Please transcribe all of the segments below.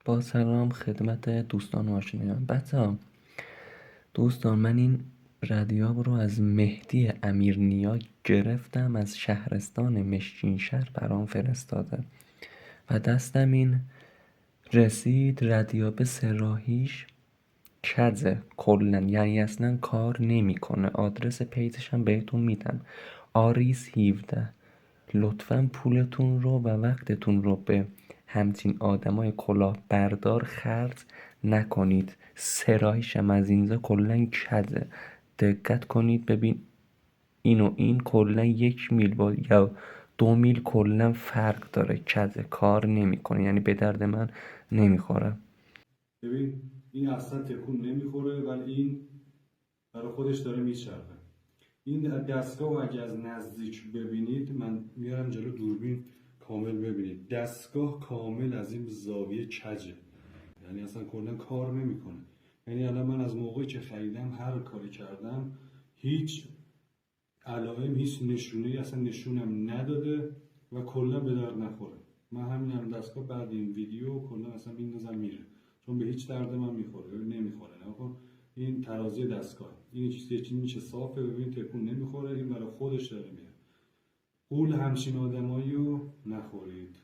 با سلام خدمت دوستان و آشنایان. دوستان، من این ردیاب رو از مهدی امیرنیا گرفتم، از شهرستان مشکینشهر برام فرستاده و دستم این رسید. ردیاب سراحیش کزه کلن، یعنی اصلا کار نمیکنه. آدرس پیجش هم بهتون میدم، آریس 17. لطفا پولتون رو و وقتتون رو به همچین آدمای کلاه بردار خرج نکنید. سرایش هم از اینجا کلن کده. دقت کنید ببین، این و این کلن 1 میل یا 2 میل کلن فرق داره. کده کار نمیکنه، یعنی به درد من نمیخوره. ببین این اصلا تکون نمیخوره، ولی این برای خودش داره میچرخه. این دستگاه رو اگه از نزدیک ببینید، من میارم جلو دوربین کامل ببینید، دستگاه کامل از این زاویه کجه، یعنی اصلا کلا کار نمیکنه. یعنی الان من از موقعی که خریدم هر کاری کردم هیچ علائم، هیچ نشونه اصلا نشونم نداده و کلا به درد نخوره. من همین دستگاه بعد این ویدیو کلا اصلا میندازم میره، چون به هیچ درد من میخوره نمیخوره. نکن این ترازی دستگاه، این چیزی چه صافه، ببین تکون نمیخوره، این برای خودش داره میره. قول همچین آدمایی رو نخورید.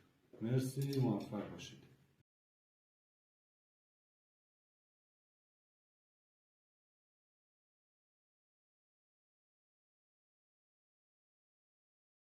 مرسی، موفق باشید.